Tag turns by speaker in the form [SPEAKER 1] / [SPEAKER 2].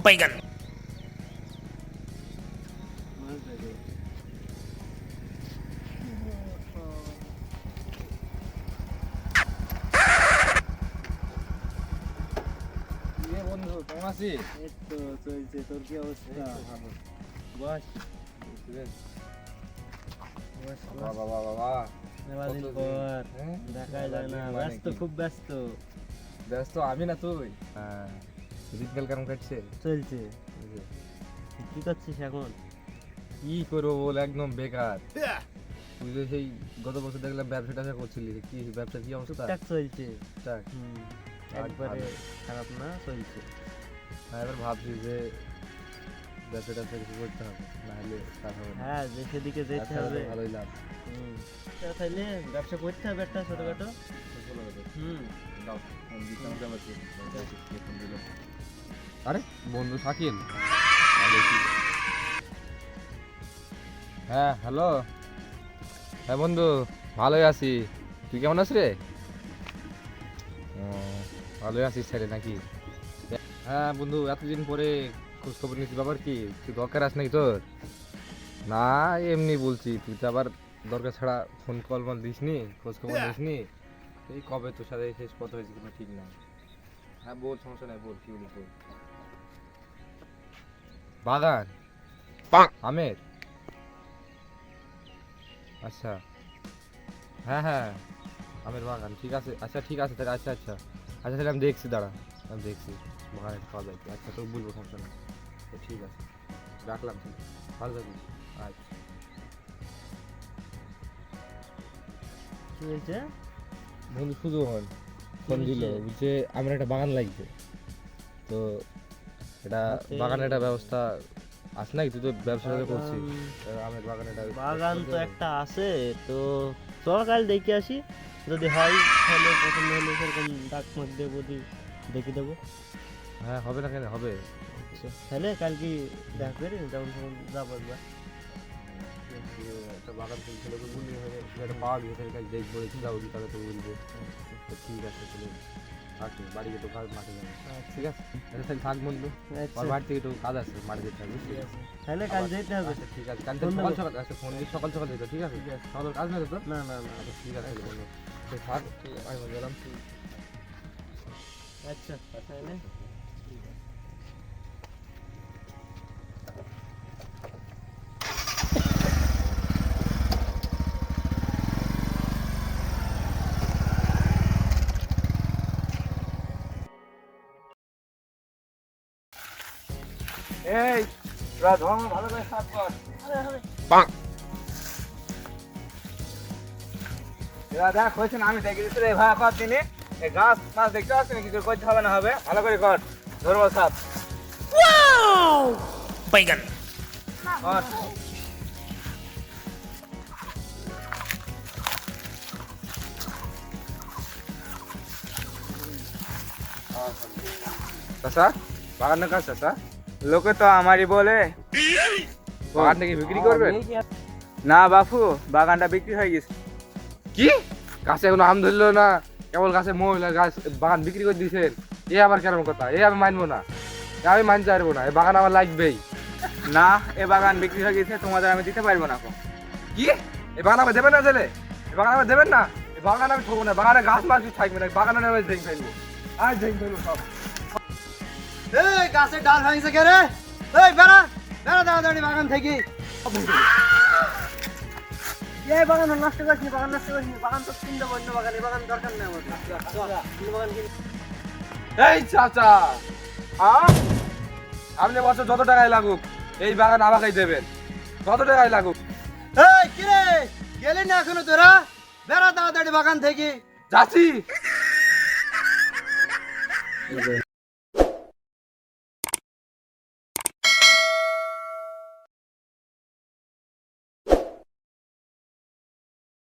[SPEAKER 1] बैगन।
[SPEAKER 2] বন্ধু কেমন আছিস?
[SPEAKER 3] এই তো চলছে, তোর কি অবস্থা?
[SPEAKER 2] বস
[SPEAKER 3] বস,
[SPEAKER 2] বাবা বাবা বাবা
[SPEAKER 3] মেলাদিন পর দেখাই যায় না, ব্যস্ত, খুব ব্যস্ত।
[SPEAKER 2] ব্যস্ত আমি না তুই? হ্যাঁ, দিনকাল কেমন কাটছে?
[SPEAKER 3] চলছে। কি করছিস এখন?
[SPEAKER 2] কি করবো বল, একদম বেকার। তুই যে সেই গত বছর দেখলাম ব্যবসা ট্যাবসা করছিলি, কি ব্যবসা কি অবস্থা?
[SPEAKER 3] ঠিকঠাক চলছে।
[SPEAKER 2] ঠিকঠাক?
[SPEAKER 3] একবারে খারাপ না, চলছে।
[SPEAKER 2] হ্যাঁ, এবার ভাবছি যে ব্যবসা ট্যাবসা কিছু করতে হবে, না হলে কাজ হবে না।
[SPEAKER 3] হ্যাঁ, যে সেদিকে যেতে
[SPEAKER 2] ব্যবসা
[SPEAKER 3] হবে।
[SPEAKER 2] হলে ভালোই লাভ।
[SPEAKER 3] তাহলে ব্যবসা করতে হবে একটা ছোটখাটো।
[SPEAKER 2] দাও, আরে বন্ধু শাকিল। হ্যাঁ হ্যালো, হ্যাঁ বন্ধু, ভালোই আছি। তুই কেমন আছিস রে? ভালোই আছিস ছেলে নাকি? হ্যাঁ বন্ধু, এতদিন পরে খোঁজ খবর নিচ্ছি, ব্যাপার কি? তুই দরকার আস নাকি তোর? না এমনি বলছি, তুই তো আবার দরকার ছাড়া ফোন কল মল দিস নি, খোঁজ খবর নিস নি। এই কবে তোর সাথে শেষ কথা হয়েছে কোনো ঠিক নাই। হ্যাঁ বল, সমস্যা নাই, বল কি বলিস বল। বাগান আমের? আচ্ছা, হ্যাঁ হ্যাঁ আমের বাগান, ঠিক আছে। আচ্ছা ঠিক আছে তাহলে, আচ্ছা আচ্ছা আচ্ছা তাহলে আমি দেখছি, দাঁড়া আমি দেখছি বাগানে খাওয়া যায় কি। আচ্ছা তোকে বলবো, সমস্যা নেই। তো ঠিক আছে, রাখলাম, ঠিক ভালো থাকিস। আচ্ছা
[SPEAKER 3] কি হয়েছে?
[SPEAKER 2] বন্ধু শুধু ফোন দিল, বলছে আমার একটা বাগান লাগছে, তো এটা বাগানের একটা ব্যবস্থা আছে নাকি? তুই তো ব্যবসা করছিস, আমের বাগান একটা
[SPEAKER 3] বাগান তো একটা আছে, তো চল কাল দেখে আসি, যদি হয় তাহলে পছন্দ হলে সেরকম ডাক মাক দিয়ে বলি, দেখে দেবো।
[SPEAKER 2] হ্যাঁ হবে না কেন, হবে।
[SPEAKER 3] আচ্ছা তাহলে কাল কি দেখা করি, যেমন তখন যাবো একবার।
[SPEAKER 2] একটা বাগান থেকে ছেলেকে বললি হবে, একটা পাওয়া গিয়েছে কাছে দেখবো, যাও তাহলে তো বলবো। তো ঠিক আছে তাহলে থাকি, বাড়ি গিয়ে তো কাজ মাঠে যাবে। ঠিক আছে তাহলে তাহলে থাক বন্ধু,
[SPEAKER 3] আচ্ছা,
[SPEAKER 2] আমার বাড়ি থেকে একটু কাজ আছে, মাঠে যেতে হবে, বুঝলি?
[SPEAKER 3] তাহলে কাল যেতে হবে।
[SPEAKER 2] আচ্ছা ঠিক আছে, কাল থেকে সকাল সকাল, আচ্ছা ফোন সকাল সকাল যেতে, ঠিক আছে? সকাল কাজ না তো?
[SPEAKER 3] না না না,
[SPEAKER 2] আচ্ছা ঠিক আছে বন্ধু, তো থাক, আমি গেলাম।
[SPEAKER 3] আচ্ছা তাহলে
[SPEAKER 4] এই তোরা ধর্ম ভালো করে সাফ কর। এরা দেখ হয়েছে না, আমি দেখে দিচ্ছি রে ভাই, কর দিনে এই গাছ মাছ দেখতে পাচ্ছি না, কিছু করতে হবে না, হবে ভালো করে কর, ধর্ম সাফ
[SPEAKER 1] बैगन।
[SPEAKER 4] কর। চাচা বাগানের কাজ, চাচা লোকে তো আমারই বলে
[SPEAKER 2] বাগান থেকে বিক্রি করবেন?
[SPEAKER 4] না বাপু, বাগানটা বিক্রি হয়ে গেছে।
[SPEAKER 2] কি গাছে এখনো আম ধরলো না, কেবল গাছে মহিলা গাছ বাগান বিক্রি করে দিয়েছেন? এ আবার কেমন কথা? এ আমি মানবো না, এ আমি মানতে পারবো না, এই বাগান আমার লাগবেই।
[SPEAKER 4] না, এ বাগান বিক্রি হয়ে গেছে, তোমাদের আমি দিতে পারবো না এখন।
[SPEAKER 2] কি এই বাগান আমার দেবেন না? জেলে এই বাগান আমার দেবেন না? এই বাগান আমি ঠকবো না, বাগানে গাছ মাছ কিছু থাকবে না, বাগানে আমি ঝেং ফেলবো, আর ঝেং ফেলবো সব।
[SPEAKER 4] এই গাছের ডাল ভাঙছে কে রে? এই বেড়া বেড়া দাঁড়াদাঁড়ি বাগান থেকে। এই বাগান নষ্ট করিস, বাগান নষ্ট করিস, বাগান তো কিনতে অন্য বাগান, এই বাগান দরকার নেই আমার। বাগান কিনে
[SPEAKER 2] এই চাচা, আপনি বছর যত টাকায় লাগুক এই বাগান আমাকেই দেবেন, কত টাকায় লাগুক।
[SPEAKER 4] এই কি রে, গেলি না এখনো তোরা? বেড়া তাড়াতাড়ি বাগান থেকে।
[SPEAKER 2] যাচ্ছি।